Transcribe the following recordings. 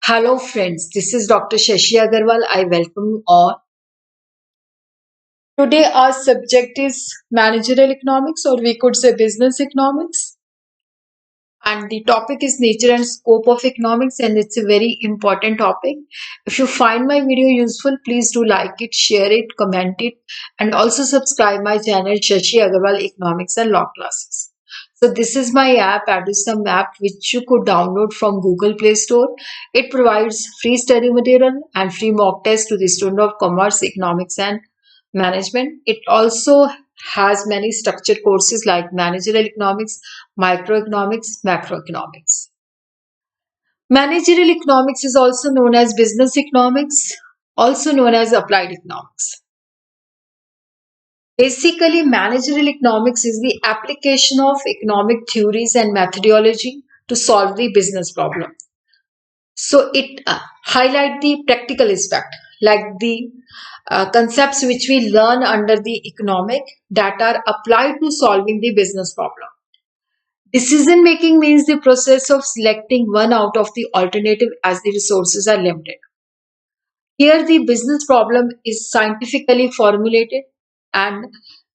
Hello friends, this is Dr. Shashi Agarwal. I welcome you all. Today our subject is managerial economics, or we could say business economics, and the topic is nature and scope of economics, and it's a very important topic. If you find my video useful, please do like it, share it, comment it, and also subscribe my channel Shashi Agarwal Economics and Law Classes. So this is my app, Adusam app, which you could download from Google Play Store. It provides free study material and free mock test to the student of commerce, economics, and management. It also has many structured courses like managerial economics, microeconomics, macroeconomics. Managerial economics is also known as business economics, also known as applied economics. Basically, managerial economics is the application of economic theories and methodology to solve the business problem. So it highlight the practical aspect, like the concepts which we learn under the economic that are applied to solving the business problem. Decision making means the process of selecting one out of the alternative as the resources are limited. Here, the business problem is scientifically formulated, and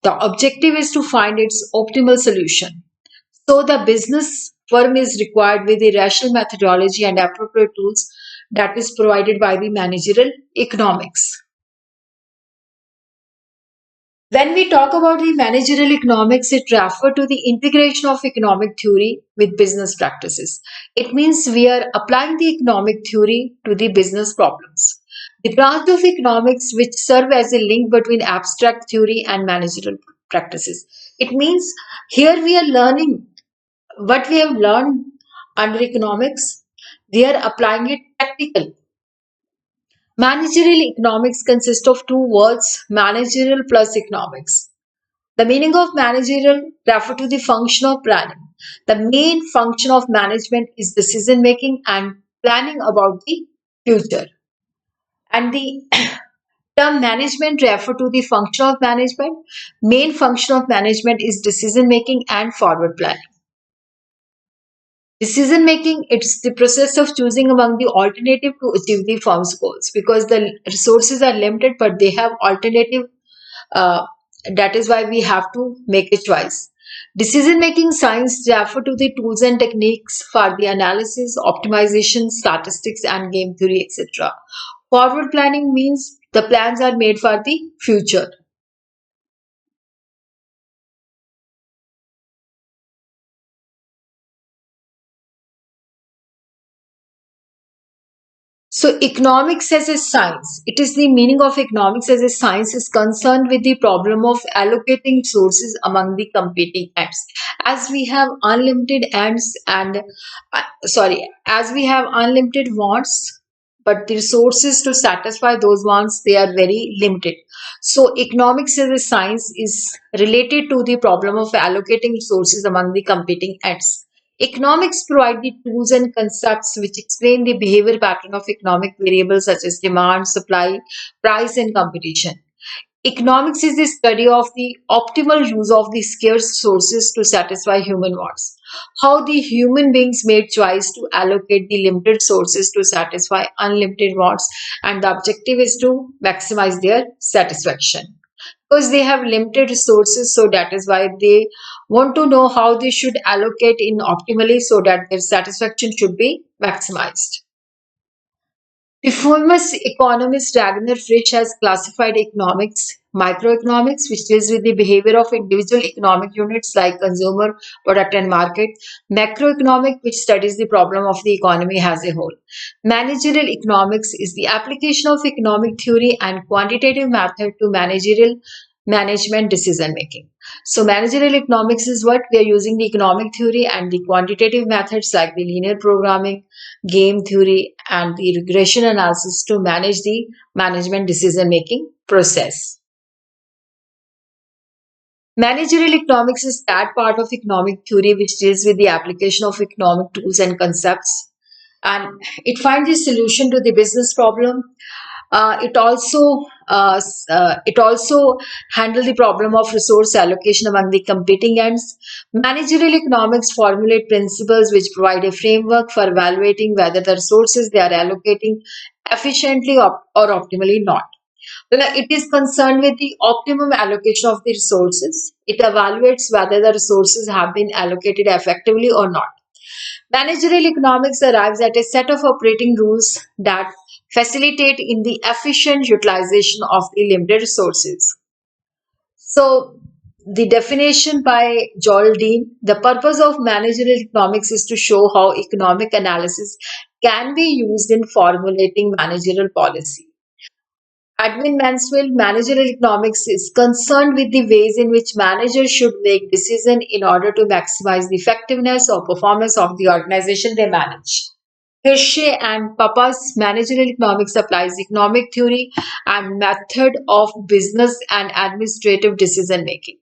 the objective is to find its optimal solution. So, the business firm is required with the rational methodology and appropriate tools that is provided by the managerial economics. When we talk about the managerial economics, it refers to the integration of economic theory with business practices. It means we are applying the economic theory to the business problems. The branch of economics which serve as a link between abstract theory and managerial practices. It means here we are learning what we have learned under economics, we are applying it practical. Managerial economics consists of two words, managerial plus economics. The meaning of managerial refer to the function of planning. The main function of management is decision making and planning about the future. And the term management refer to the function of management. Main function of management is decision making and forward planning. Decision making, it's the process of choosing among the alternative to achieve the firm's goals, because the resources are limited but they have alternative. uh, that is why we have to make a choice. Decision making science refer to the tools and techniques for the analysis, optimization, statistics, and game theory, etc. Forward planning means the plans are made for the future. So economics as a science, it is the meaning of economics as a science is concerned with the problem of allocating sources among the competing ends. As we have unlimited ends and as we have unlimited wants, but the resources to satisfy those wants, they are very limited. So economics as a science is related to the problem of allocating resources among the competing ends. Economics provide the tools and concepts which explain the behavior pattern of economic variables such as demand, supply, price, and competition. Economics is the study of the optimal use of the scarce sources to satisfy human wants. How the human beings made choice to allocate the limited sources to satisfy unlimited wants, and the objective is to maximize their satisfaction, because they have limited resources, so that is why they want to know how they should allocate in optimally so that their satisfaction should be maximized. The famous economist Ragnar Frisch has classified economics, microeconomics, which deals with the behavior of individual economic units like consumer, product, and market, macroeconomic, which studies the problem of the economy as a whole. Managerial economics is the application of economic theory and quantitative method to managerial management decision making. So, managerial economics is what we are using the economic theory and the quantitative methods like the linear programming, game theory, and the regression analysis to manage the management decision making process. Managerial economics is that part of economic theory which deals with the application of economic tools and concepts, and it finds a solution to the business problem It also handle the problem of resource allocation among the competing ends. Managerial economics formulate principles which provide a framework for evaluating whether the resources they are allocating efficiently or optimally not. Well, it is concerned with the optimum allocation of the resources. It evaluates whether the resources have been allocated effectively or not. Managerial economics arrives at a set of operating rules that facilitate in the efficient utilization of the limited resources. So, the definition by Joel Dean, the purpose of managerial economics is to show how economic analysis can be used in formulating managerial policy. Admin Mansfield, managerial economics is concerned with the ways in which managers should make decisions in order to maximize the effectiveness or performance of the organization they manage. Hirsche and Papa's managerial economics applies economic theory and method of business and administrative decision making.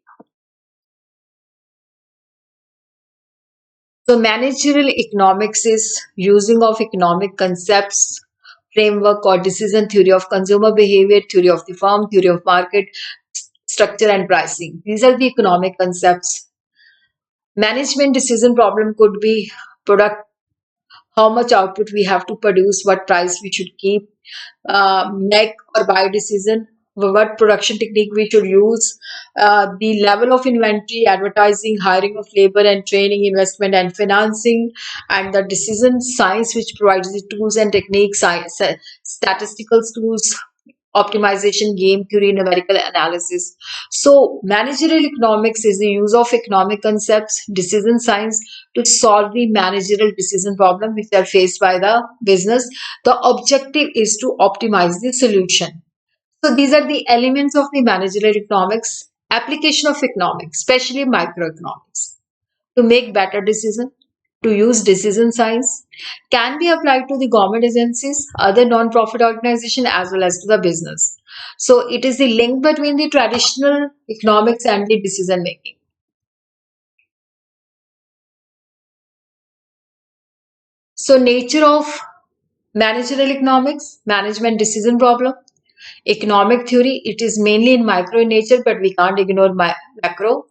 So managerial economics is using of economic concepts, framework or decision theory of consumer behavior, theory of the firm, theory of market, structure and pricing. These are the economic concepts. Management decision problem could be product, how much output we have to produce, what price we should keep, make or buy decision, what production technique we should use, the level of inventory, advertising, hiring of labor and training, investment and financing, and the decision science which provides the tools and techniques, science, statistical tools, optimization, game theory, numerical analysis. So, managerial economics is the use of economic concepts, decision science to solve the managerial decision problem which are faced by the business. The objective is to optimize the solution. So, these are the elements of the managerial economics, application of economics, especially microeconomics to make better decision, to use decision science, can be applied to the government agencies, other non-profit organization as well as to the business. So it is the link between the traditional economics and the decision making. So nature of managerial economics, management decision problem, economic theory, it is mainly in micro in nature, but we can't ignore macro.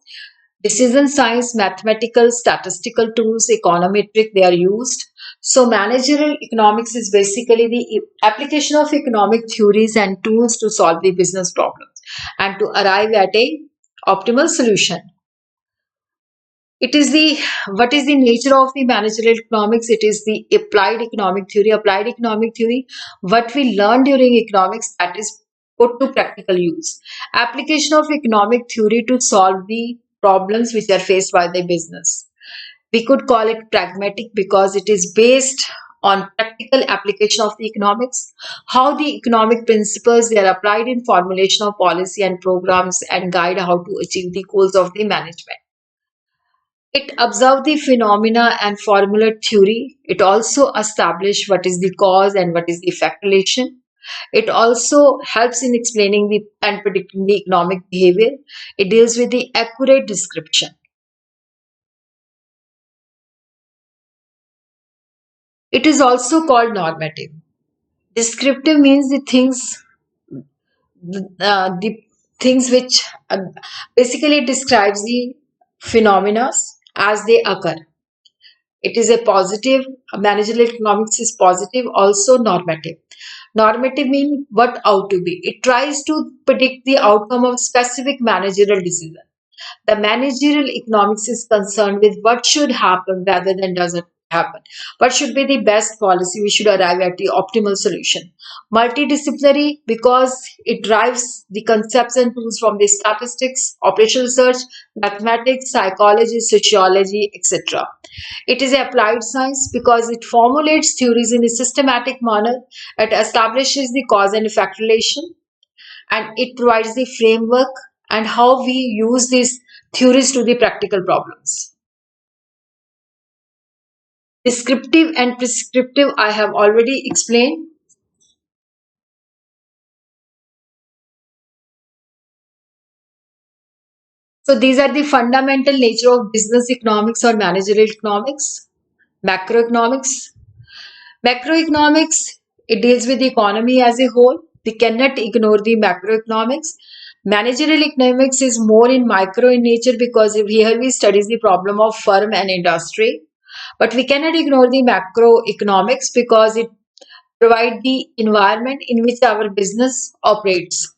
Decision science, mathematical, statistical tools, econometric, they are used. So managerial economics is basically the application of economic theories and tools to solve the business problems and to arrive at a optimal solution. It is the what is the nature of the managerial economics? It is the applied economic theory. Applied economic theory, what we learn during economics, that is put to practical use. Application of economic theory to solve the problems which are faced by the business. We could call it pragmatic because it is based on practical application of the economics, how the economic principles they are applied in formulation of policy and programs and guide how to achieve the goals of the management. It observed the phenomena and formulate theory. It also established what is the cause and what is the effect relation. It also helps in explaining the and predicting the economic behavior. It deals with the accurate description. It is also called normative. Descriptive means the things which basically describes the phenomena as they occur. It is a positive, managerial economics is positive, also normative. Normative means what ought to be. It tries to predict the outcome of specific managerial decision. The managerial economics is concerned with what should happen rather than doesn't happen. What should be the best policy? We should arrive at the optimal solution. Multidisciplinary because it drives the concepts and tools from the statistics, operational research, mathematics, psychology, sociology, etc. It is applied science because it formulates theories in a systematic manner. It establishes the cause and effect relation and it provides the framework and how we use these theories to the practical problems. Descriptive and prescriptive, I have already explained. So these are the fundamental nature of business economics or managerial economics. Macroeconomics. Macroeconomics, it deals with the economy as a whole. We cannot ignore the macroeconomics. Managerial economics is more in micro in nature because here we study the problem of firm and industry. But we cannot ignore the macroeconomics because it provides the environment in which our business operates.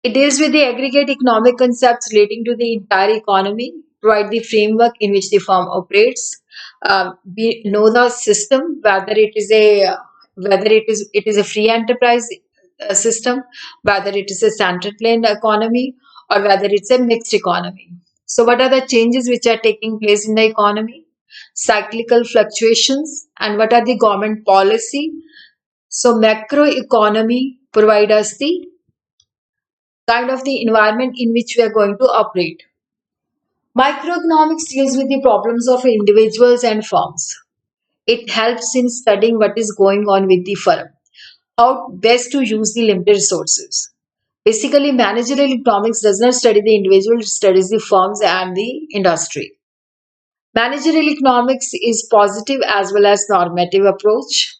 It deals with the aggregate economic concepts relating to the entire economy, provide the framework in which the firm operates. We know the system, whether it is a free enterprise system, whether it is a central planned economy, or whether it's a mixed economy. So, what are the changes which are taking place in the economy? Cyclical fluctuations, and what are the government policy? So, macroeconomy provide us the kind of the environment in which we are going to operate. Microeconomics deals with the problems of individuals and firms. It helps in studying what is going on with the firm, how best to use the limited resources. Basically, managerial economics does not study the individual, it studies the firms and the industry. Managerial economics is positive as well as normative approach.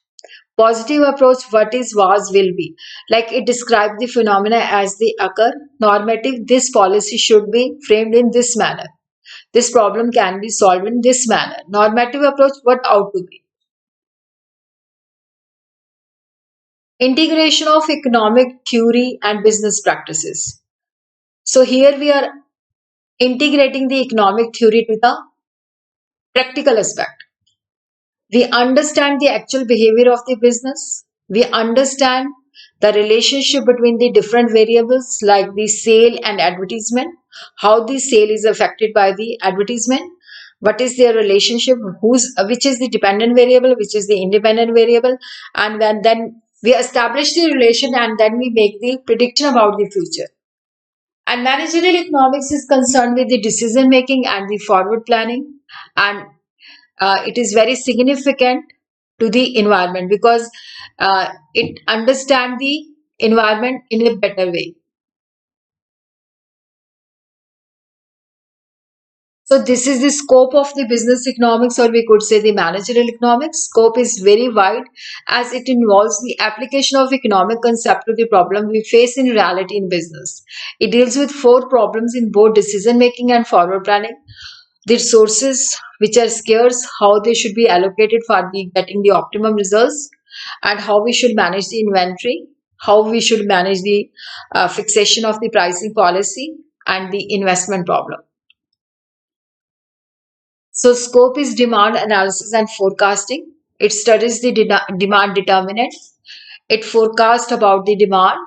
Positive approach, what is, was, will be. Like it describes the phenomena as they occur. Normative, this policy should be framed in this manner. This problem can be solved in this manner. Normative approach, what ought to be. Integration of economic theory and business practices. So here we are integrating the economic theory to the practical aspect. We understand the actual behavior of the business. We understand the relationship between the different variables like the sale and advertisement, how the sale is affected by the advertisement, what is their relationship, which is the dependent variable, which is the independent variable, and then we establish the relation and then we make the prediction about the future. And managerial economics is concerned with the decision making and the forward planning, and it is very significant to the environment because it understands the environment in a better way. So this is the scope of the business economics, or we could say the managerial economics. Scope is very wide as it involves the application of economic concept to the problem we face in reality in business. It deals with four problems in both decision making and forward planning. The resources which are scarce, how they should be allocated for the getting the optimum results, and how we should manage the inventory, how we should manage the fixation of the pricing policy, and the investment problem. So, scope is demand analysis and forecasting. It studies the demand determinants. It forecasts about the demand.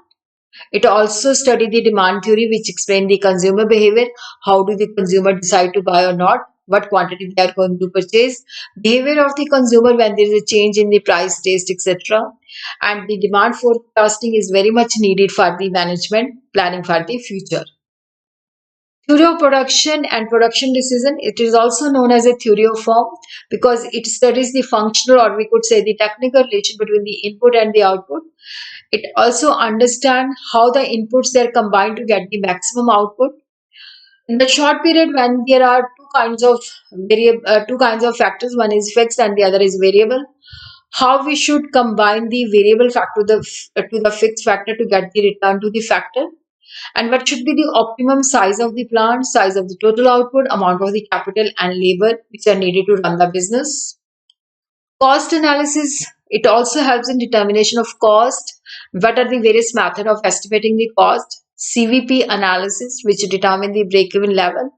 It also studies the demand theory, which explain the consumer behavior. How do the consumer decide to buy or not? What quantity they are going to purchase? Behavior of the consumer when there is a change in the price, taste, etc. And the demand forecasting is very much needed for the management planning for the future. Theory of production and production decision. It is also known as a theory of form because it studies the functional, or we could say the technical relation between the input and the output. It also understands how the inputs are combined to get the maximum output. In the short period, when there are two kinds of factors, one is fixed and the other is variable. How we should combine the variable factor to the fixed factor to get the return to the factor, and what should be the optimum size of the plant, size of the total output, amount of the capital and labor which are needed to run the business. Cost analysis, it also helps in determination of cost. What are the various methods of estimating the cost? CVP analysis, which determine the break-even level,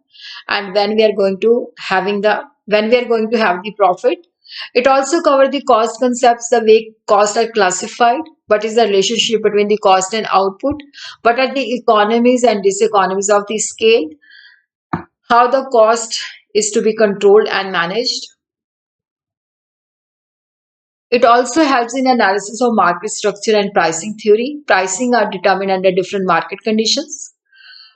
and when we are going to have the profit. It also covers the cost concepts, the way costs are classified, what is the relationship between the cost and output, what are the economies and diseconomies of the scale, how the cost is to be controlled and managed. It also helps in analysis of market structure and pricing theory. Pricing are determined under different market conditions.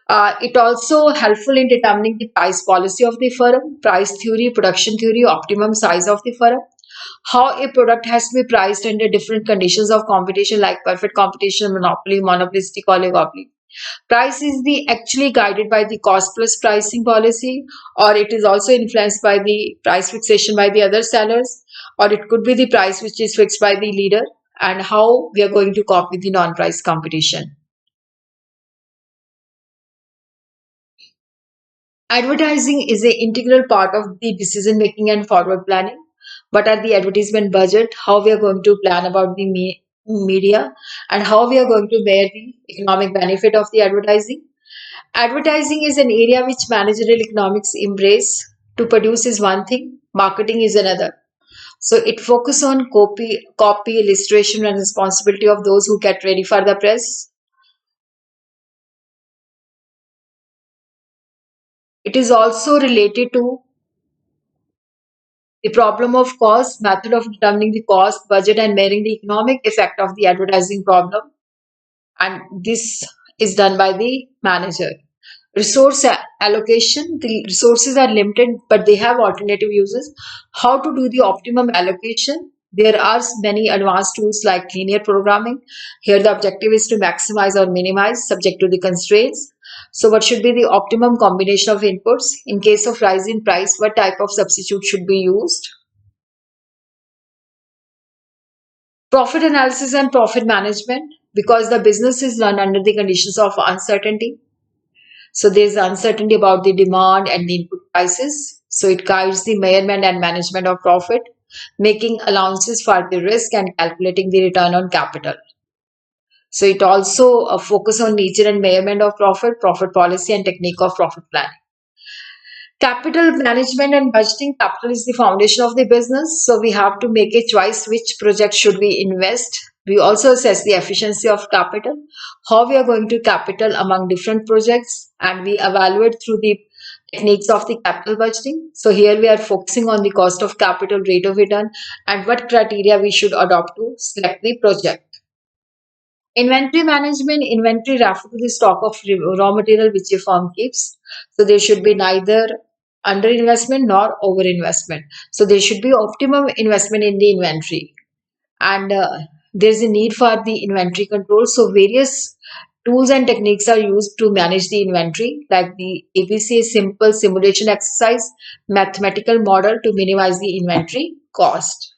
It also helpful in determining the price policy of the firm, price theory, production theory, optimum size of the firm, how a product has to be priced under different conditions of competition like perfect competition, monopoly, monopolistic, oligopoly. Price is the actually guided by the cost plus pricing policy, or it is also influenced by the price fixation by the other sellers. or it could be the price which is fixed by the leader, and how we are going to cope with the non-price competition. Advertising is an integral part of the decision making and forward planning. What are the advertisement budget? How we are going to plan about the media, and how we are going to bear the economic benefit of the advertising. Advertising is an area which managerial economics embrace. To produce is one thing, marketing is another. So it focuses on copy, illustration, and responsibility of those who get ready for the press. It is also related to the problem of cost, method of determining the cost, budget, and measuring the economic effect of the advertising problem. And this is done by the manager. Allocation, the resources are limited, but they have alternative uses. How to do the optimum allocation? There are many advanced tools like linear programming. Here, the objective is to maximize or minimize subject to the constraints. So, what should be the optimum combination of inputs? In case of rise in price, what type of substitute should be used? Profit analysis and profit management, because the business is run under the conditions of uncertainty. So there's uncertainty about the demand and the input prices. So it guides the measurement and management of profit, making allowances for the risk and calculating the return on capital. So it also focus on nature and measurement of profit, profit policy, and technique of profit planning. Capital management and budgeting. Capital is the foundation of the business. So we have to make a choice which project should we invest. We also assess the efficiency of capital, how we are going to capital among different projects, and we evaluate through the techniques of the capital budgeting. So here we are focusing on the cost of capital, rate of return, and what criteria we should adopt to select the project. Inventory management, inventory refer to the stock of raw material which a firm keeps. So there should be neither underinvestment nor overinvestment. So there should be optimum investment in the inventory. And there's a need for the inventory control. So various tools and techniques are used to manage the inventory, like the ABC simple simulation exercise, mathematical model to minimize the inventory cost.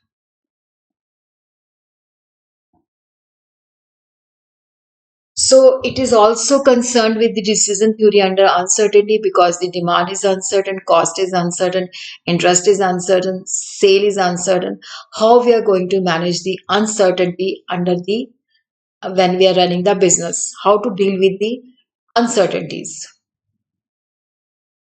So it is also concerned with the decision theory under uncertainty, because the demand is uncertain, cost is uncertain, interest is uncertain, sale is uncertain. How we are going to manage the uncertainty under the when we are running the business, how to deal with the uncertainties.